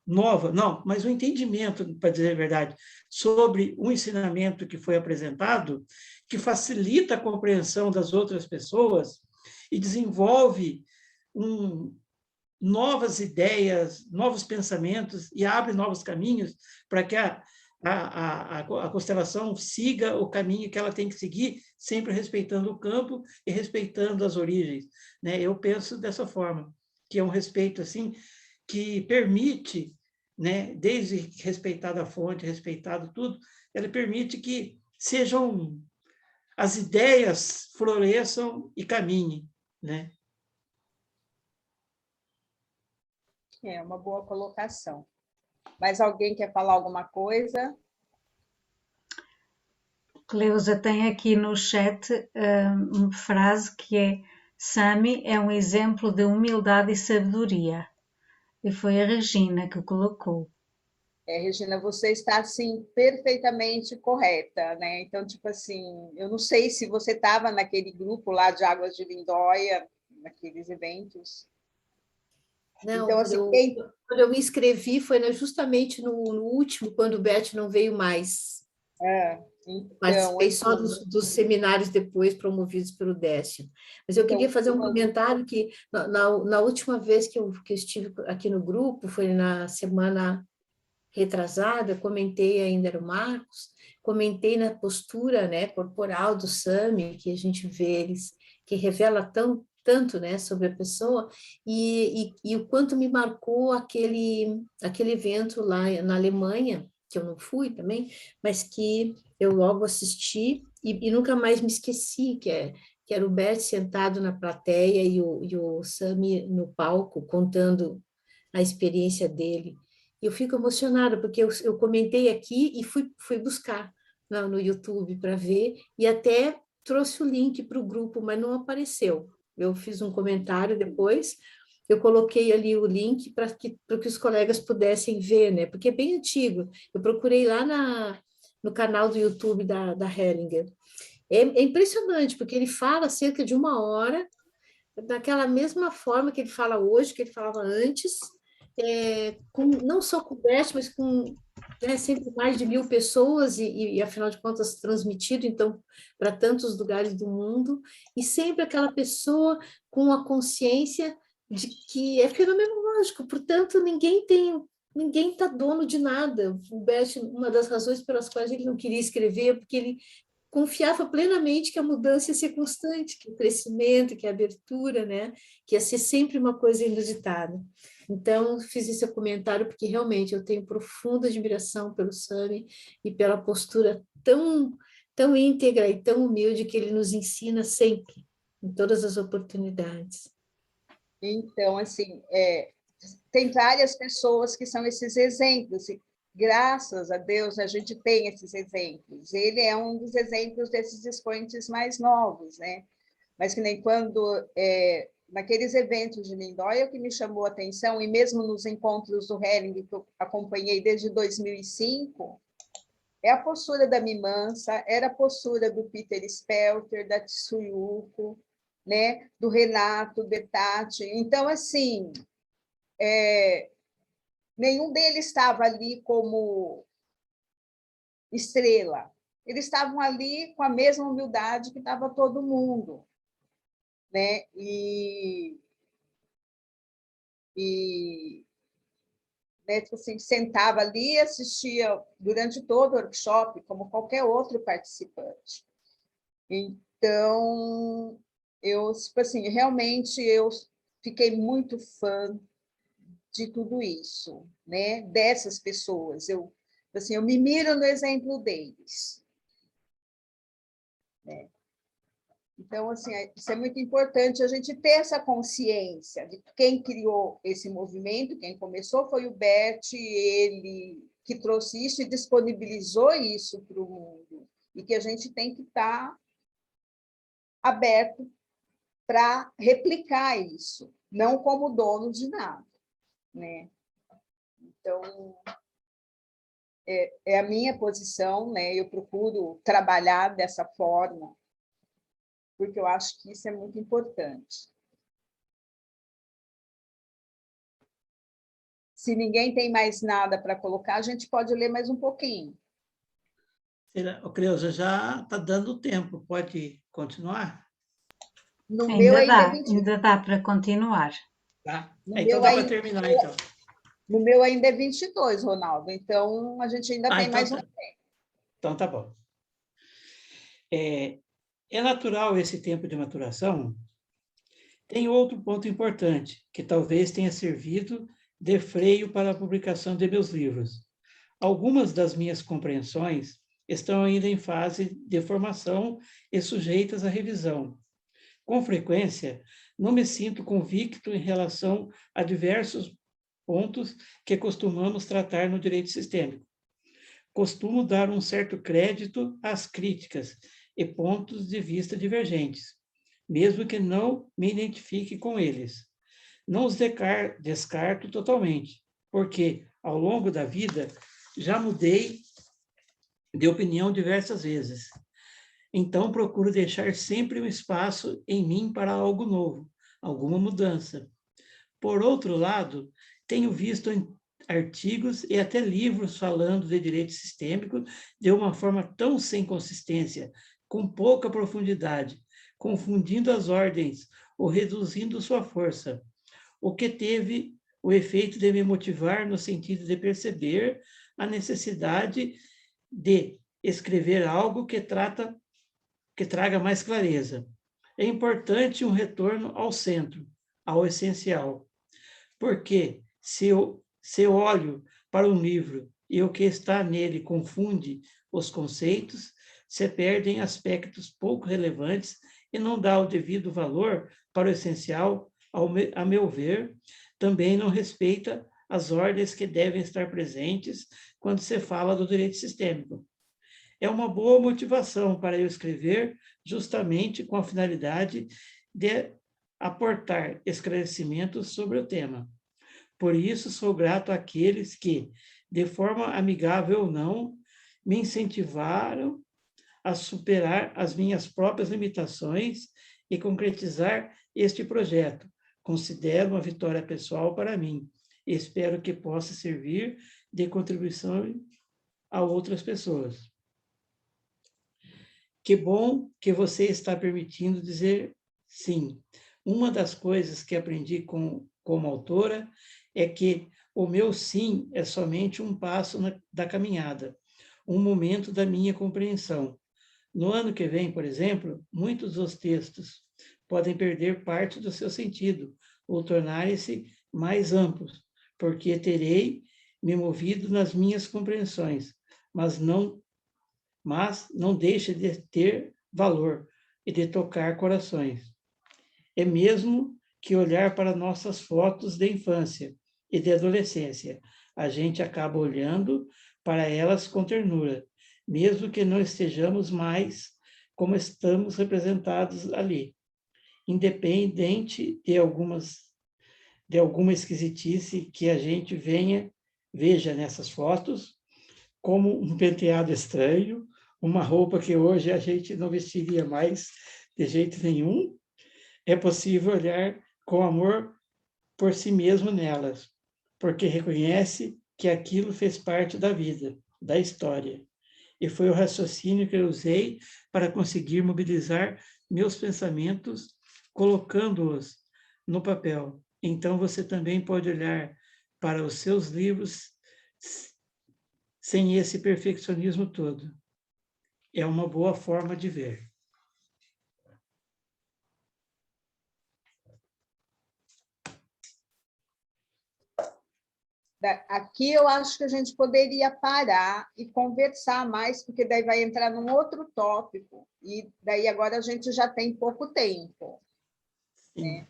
nova, não, mas um entendimento, para dizer a verdade, sobre o ensinamento que foi apresentado, que facilita a compreensão das outras pessoas e desenvolve novas ideias, novos pensamentos e abre novos caminhos para que a constelação siga o caminho que ela tem que seguir, sempre respeitando o campo e respeitando as origens, né? Eu penso dessa forma, que é um respeito assim que permite, né, desde respeitada a fonte, respeitado tudo, ela permite que as ideias floresçam e caminhem, né? É uma boa colocação. Mas alguém quer falar alguma coisa? Cleusa tem aqui no chat uma frase que é: Sami é um exemplo de humildade e sabedoria. E foi a Regina que o colocou. Regina, você está assim perfeitamente correta, né? Então, tipo assim, eu não sei se você estava naquele grupo lá de Águas de Lindóia, naqueles eventos. Não, então, assim, quando eu me inscrevi foi justamente no último, quando o Bert não veio mais. Então, participei só dos seminários depois promovidos pelo Décio. Mas eu queria fazer um comentário que na última vez que eu estive aqui no grupo, foi na semana retrasada, comentei ainda era o Marcos, comentei na postura, né, corporal do Sami, que a gente vê eles, que revela tanto, né, sobre a pessoa, e o quanto me marcou aquele evento lá na Alemanha, que eu não fui também, mas que eu logo assisti e nunca mais me esqueci, que era o Bert sentado na plateia e o Sami no palco, contando a experiência dele. Eu fico emocionada, porque eu comentei aqui e fui buscar no YouTube para ver, e até trouxe o link para o grupo, mas não apareceu. Eu fiz um comentário depois, eu coloquei ali o link para que os colegas pudessem ver, né? Porque é bem antigo. Eu procurei lá no canal do YouTube da Hellinger. É impressionante, porque ele fala cerca de 1 hora, daquela mesma forma que ele fala hoje, que ele falava antes, não só com o Bert, mas com, né, sempre mais de 1.000 pessoas, afinal de contas transmitido, então, para tantos lugares do mundo, e sempre aquela pessoa com a consciência de que é fenomenológico, portanto, ninguém está dono de nada. O Bert, uma das razões pelas quais ele não queria escrever, porque ele confiava plenamente que a mudança ia ser constante, que o crescimento, que a abertura, né, que ia ser sempre uma coisa inusitada. Então, fiz esse comentário porque realmente eu tenho profunda admiração pelo Sami e pela postura tão íntegra e tão humilde que ele nos ensina sempre, em todas as oportunidades. Então, assim, tem várias pessoas que são esses exemplos, e graças a Deus a gente tem esses exemplos. Ele é um dos exemplos desses expoentes mais novos, né? Mas que nem quando, naqueles eventos de Lindóia, o que me chamou a atenção, e mesmo nos encontros do Hellinger, que eu acompanhei desde 2005, é a postura da Mimansa, era a postura do Peter Spelter, da Tsuyuko, né? Do Renato Betati. Então, assim, nenhum deles estava ali como estrela. Eles estavam ali com a mesma humildade que estava todo mundo, né? Né, tipo assim, sentava ali e assistia durante todo o workshop, como qualquer outro participante. Então, tipo assim, realmente eu fiquei muito fã de tudo isso, né? Dessas pessoas. Eu me miro no exemplo deles, né? Então, assim, isso é muito importante, a gente ter essa consciência de quem criou esse movimento, quem começou foi o Bert, ele que trouxe isso e disponibilizou isso para o mundo, e que a gente tem que estar aberto para replicar isso, não como dono de nada, né? Então, é a minha posição, né? Eu procuro trabalhar dessa forma, porque eu acho que isso é muito importante. Se ninguém tem mais nada para colocar, a gente pode ler mais um pouquinho. Creuza, já está dando tempo, pode continuar? No meu ainda dá para continuar. Tá. Então dá para terminar, então. No meu ainda é 22, Ronaldo, então a gente ainda tem então mais um tempo. Então tá bom. É natural esse tempo de maturação? Tem outro ponto importante, que talvez tenha servido de freio para a publicação de meus livros. Algumas das minhas compreensões estão ainda em fase de formação e sujeitas à revisão. Com frequência, não me sinto convicto em relação a diversos pontos que costumamos tratar no direito sistêmico. Costumo dar um certo crédito às críticas e pontos de vista divergentes, mesmo que não me identifique com eles. Não os descarto totalmente, porque, ao longo da vida, já mudei de opinião diversas vezes. Então, procuro deixar sempre um espaço em mim para algo novo, alguma mudança. Por outro lado, tenho visto artigos e até livros falando de direito sistêmico de uma forma tão sem consistência, com pouca profundidade, confundindo as ordens ou reduzindo sua força, o que teve o efeito de me motivar no sentido de perceber a necessidade de escrever algo que traga mais clareza. É importante um retorno ao centro, ao essencial, porque se eu olho para um livro e o que está nele confunde os conceitos, se perdem aspectos pouco relevantes e não dá o devido valor para o essencial, a meu ver, também não respeita as ordens que devem estar presentes quando se fala do direito sistêmico. É uma boa motivação para eu escrever, justamente com a finalidade de aportar esclarecimentos sobre o tema. Por isso, sou grato àqueles que, de forma amigável ou não, me incentivaram a superar as minhas próprias limitações e concretizar este projeto. Considero uma vitória pessoal para mim. Espero que possa servir de contribuição a outras pessoas. Que bom que você está permitindo dizer sim. Uma das coisas que aprendi como autora é que o meu sim é somente um passo da caminhada, um momento da minha compreensão. No ano que vem, por exemplo, muitos dos textos podem perder parte do seu sentido ou tornarem-se mais amplos, porque terei me movido nas minhas compreensões, mas não deixa de ter valor e de tocar corações. É mesmo que olhar para nossas fotos de infância e de adolescência, a gente acaba olhando para elas com ternura, mesmo que não estejamos mais como estamos representados ali, independente de alguma esquisitice que a gente veja nessas fotos, como um penteado estranho, uma roupa que hoje a gente não vestiria mais de jeito nenhum. É possível olhar com amor por si mesmo nelas, porque reconhece que aquilo fez parte da vida, da história. E foi o raciocínio que eu usei para conseguir mobilizar meus pensamentos, colocando-os no papel. Então, você também pode olhar para os seus livros sem esse perfeccionismo todo. É uma boa forma de ver. Aqui eu acho que a gente poderia parar e conversar mais, porque daí vai entrar num outro tópico, e daí agora a gente já tem pouco tempo. Né?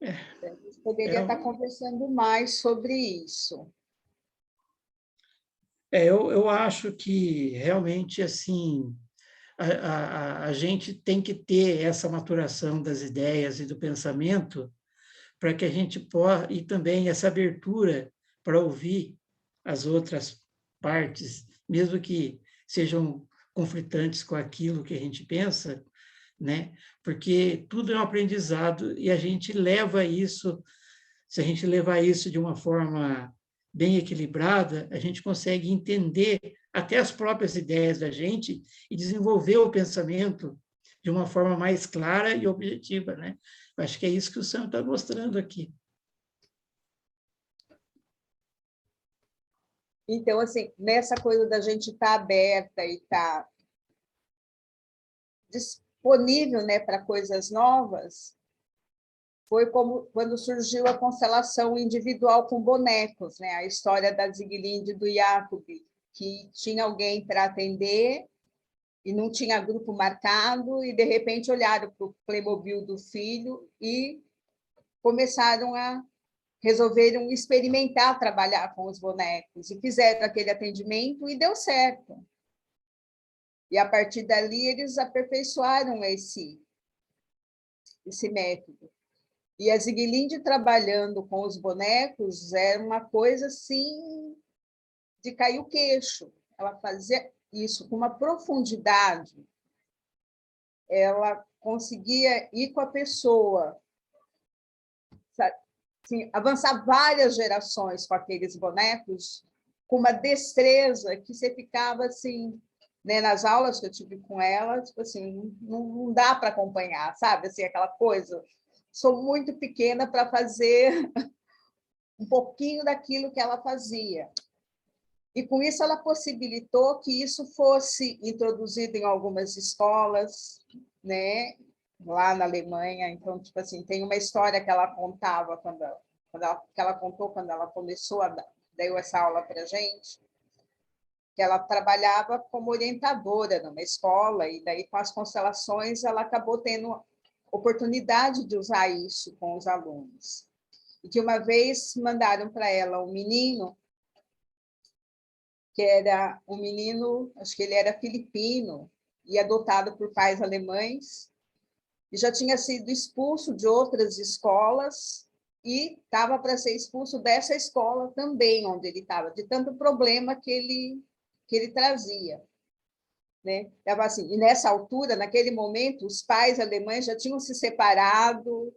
A gente poderia estar conversando mais sobre isso. Eu acho que realmente assim a gente tem que ter essa maturação das ideias e do pensamento para que a gente possa, e também essa abertura para ouvir as outras partes, mesmo que sejam conflitantes com aquilo que a gente pensa, né? Porque tudo é um aprendizado e a gente leva isso, se a gente levar isso de uma forma bem equilibrada, a gente consegue entender até as próprias ideias da gente e desenvolver o pensamento de uma forma mais clara e objetiva, né? Eu acho que é isso que o Sam está mostrando aqui. Então, assim, nessa coisa da gente estar aberta e estar disponível, né, para coisas novas, foi como quando surgiu a constelação individual com bonecos, né? A história da Zieglinde e do Jacob, que tinha alguém para atender e não tinha grupo marcado, e de repente olharam para o Playmobil do filho e começaram a resolveram experimentar trabalhar com os bonecos e fizeram aquele atendimento e deu certo. E a partir dali eles aperfeiçoaram esse método. E a Zieglinde trabalhando com os bonecos era uma coisa assim de cair o queixo. Ela fazia isso com uma profundidade. Ela conseguia ir com a pessoa, assim, avançar várias gerações com aqueles bonecos, com uma destreza que você ficava assim, né, nas aulas que eu tive com ela, tipo assim, não dá para acompanhar, sabe? Assim, aquela coisa. Sou muito pequena para fazer um pouquinho daquilo que ela fazia. E, com isso, ela possibilitou que isso fosse introduzido em algumas escolas, né, lá na Alemanha. Então, tipo assim, tem uma história que ela contava que ela contou quando ela começou deu essa aula para a gente, que ela trabalhava como orientadora numa escola, e daí, com as constelações, ela acabou tendo oportunidade de usar isso com os alunos. E que uma vez mandaram para ela um menino, que era um menino, acho que ele era filipino, e adotado por pais alemães, e já tinha sido expulso de outras escolas, e estava para ser expulso dessa escola também, onde ele estava, de tanto problema que ele trazia. Né? Tava assim, e nessa altura, naquele momento, os pais alemães já tinham se separado,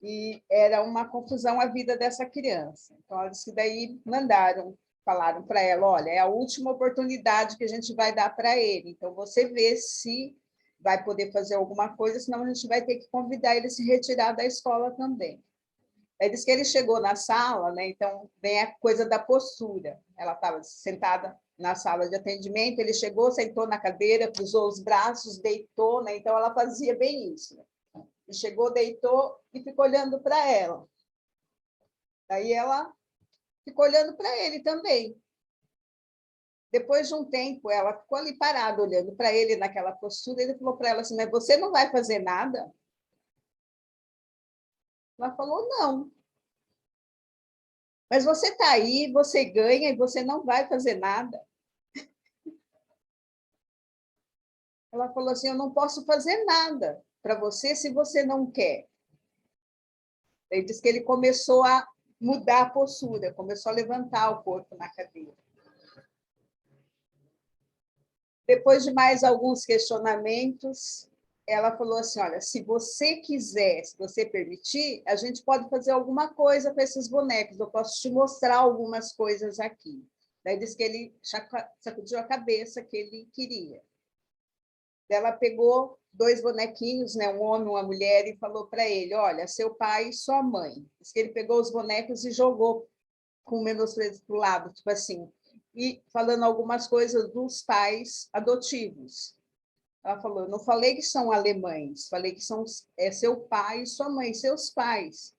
e era uma confusão a vida dessa criança. Então, eles que daí falaram para ela, olha, é a última oportunidade que a gente vai dar para ele, então você vê se vai poder fazer alguma coisa, senão a gente vai ter que convidar ele a se retirar da escola também. Aí diz que ele chegou na sala, né? Então vem a coisa da postura. Ela estava sentada na sala de atendimento, ele chegou, sentou na cadeira, cruzou os braços, deitou, né? Então ela fazia bem isso. Né? Ele chegou, deitou e ficou olhando para ela. Aí ela ficou olhando para ele também. Depois de um tempo, ela ficou ali parada, olhando para ele naquela postura, e ele falou para ela assim, mas você não vai fazer nada? Ela falou, não. Mas você está aí, você ganha e você não vai fazer nada. Ela falou assim, eu não posso fazer nada para você se você não quer. Ele disse que ele começou a mudar a postura, começou a levantar o corpo na cadeira. Depois de mais alguns questionamentos, ela falou assim, olha, se você quiser, se você permitir, a gente pode fazer alguma coisa com esses bonecos, eu posso te mostrar algumas coisas aqui. Daí disse que ele sacudiu a cabeça que ele queria. Ela pegou 2 bonequinhos, né, um homem e uma mulher, e falou para ele, olha, seu pai e sua mãe. Diz que ele pegou os bonecos e jogou com o menosprezo para o lado, tipo assim, e falando algumas coisas dos pais adotivos. Ela falou, eu não falei que são alemães, falei que são seu pai e sua mãe, seus pais.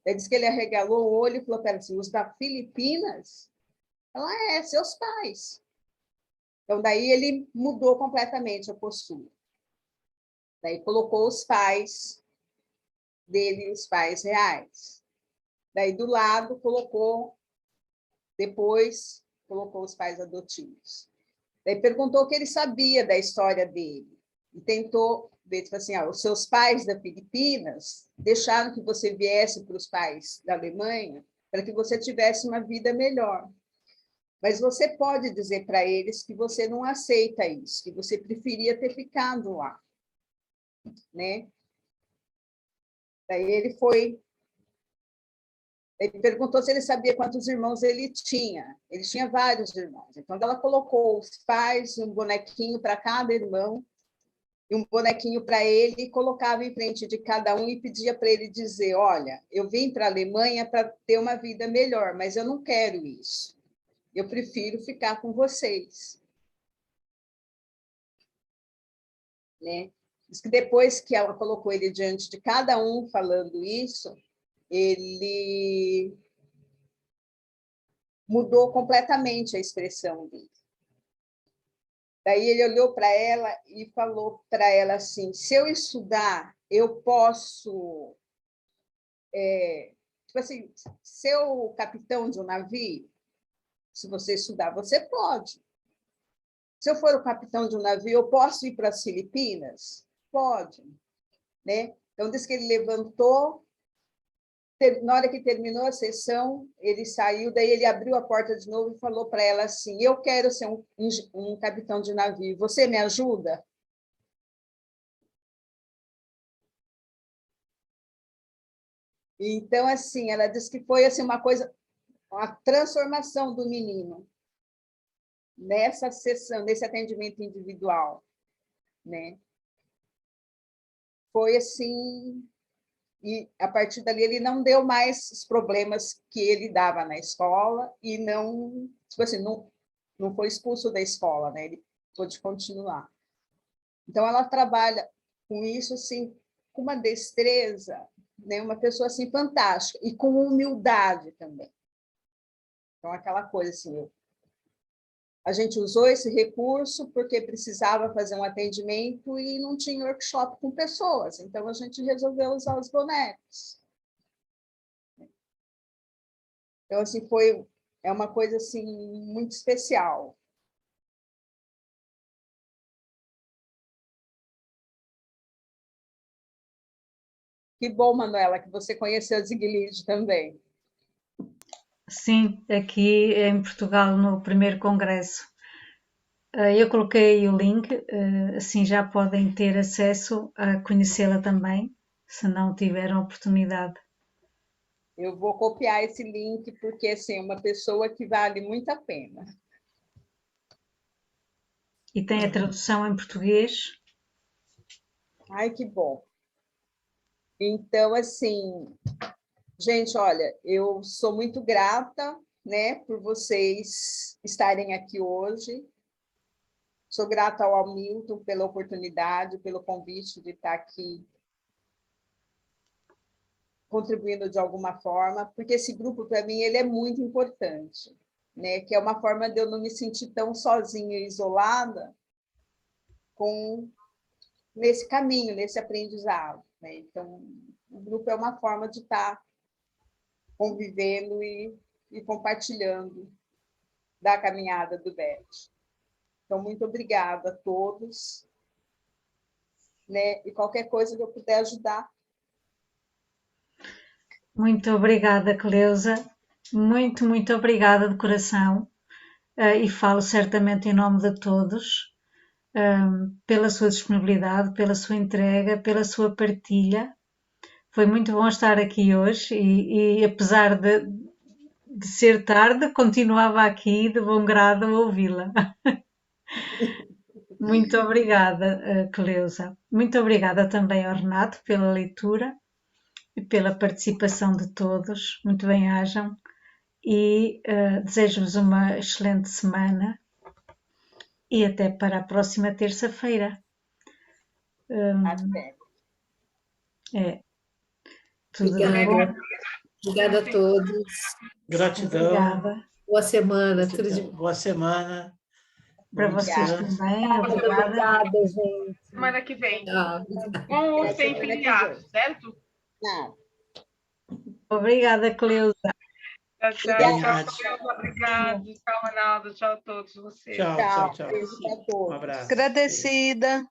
Ele disse que ele arregalou o olho e falou, pera, assim, os da Filipinas? Ela, seus pais. Então, daí ele mudou completamente a postura. Daí colocou os pais dele, os pais reais. Daí, do lado, depois colocou os pais adotivos. Daí perguntou o que ele sabia da história dele. E tentou ver, tipo assim, os seus pais da Filipinas deixaram que você viesse para os pais da Alemanha para que você tivesse uma vida melhor. Mas você pode dizer para eles que você não aceita isso, que você preferia ter ficado lá. Né? Daí ele perguntou se ele sabia quantos irmãos ele tinha. Ele tinha vários irmãos. Então, ela colocou os pais, um bonequinho para cada irmão, e um bonequinho para ele, e colocava em frente de cada um e pedia para ele dizer, olha, eu vim para a Alemanha para ter uma vida melhor, mas eu não quero isso. Eu prefiro ficar com vocês. Né? Diz que depois que ela colocou ele diante de cada um falando isso, ele mudou completamente a expressão dele. Daí ele olhou para ela e falou para ela assim, se eu estudar, eu posso... tipo assim, ser o capitão de um navio, se você estudar, você pode. Se eu for o capitão de um navio, eu posso ir para as Filipinas? Pode. Né? Então, diz que ele levantou, na hora que terminou a sessão, ele saiu, daí ele abriu a porta de novo e falou para ela assim, eu quero ser um capitão de navio, você me ajuda? Então, assim, ela disse que foi assim, uma transformação do menino nessa sessão, nesse atendimento individual. Né? Foi assim... E, a partir dali, ele não deu mais os problemas que ele dava na escola e não, tipo assim, não foi expulso da escola, né? Ele pôde continuar. Então, ela trabalha com isso, assim, com uma destreza, né? Uma pessoa, assim, fantástica. E com humildade também. Então, aquela coisa, assim, a gente usou esse recurso porque precisava fazer um atendimento e não tinha workshop com pessoas. Então, a gente resolveu usar os bonecos. Então, assim, é uma coisa, assim, muito especial. Que bom, Manuela, que você conheceu a Ziglide também. Sim, aqui em Portugal, no primeiro congresso. Eu coloquei o link, assim já podem ter acesso a conhecê-la também, se não tiveram oportunidade. Eu vou copiar esse link, porque assim, é uma pessoa que vale muito a pena. E tem a tradução em português. Ai, que bom. Então, assim, gente, olha, eu sou muito grata, né, por vocês estarem aqui hoje. Sou grata ao Hamilton pela oportunidade, pelo convite de estar aqui contribuindo de alguma forma, porque esse grupo, para mim, ele é muito importante, né? Que é uma forma de eu não me sentir tão sozinha e isolada nesse caminho, nesse aprendizado, né? Então, o grupo é uma forma de estar convivendo e compartilhando da caminhada do BET. Então, muito obrigada a todos, né? E qualquer coisa que eu puder ajudar. Muito obrigada, Cleusa. Muito obrigada de coração. E falo certamente em nome de todos, pela sua disponibilidade, pela sua entrega, pela sua partilha. Foi muito bom estar aqui hoje e apesar de ser tarde, continuava aqui de bom grado a ouvi-la. Muito obrigada, Cleusa. Muito obrigada também ao Renato pela leitura e pela participação de todos. Muito bem-ajam e desejo-vos uma excelente semana e até para a próxima terça-feira. Até. Tudo Obrigada. bom? Obrigada a todos. Gratidão. Obrigada. Boa semana. Tudo de bom. Boa semana. Para Bom vocês descanso. também. Obrigada. Obrigada, gente. Semana que vem. Obrigada. Com ou sem feriado, certo? Não. Obrigada, Cleusa. Tchau. Obrigado. Tchau, Ronaldo. Tchau a todos vocês. Tchau. Beijo para todos. Um abraço. Agradecida.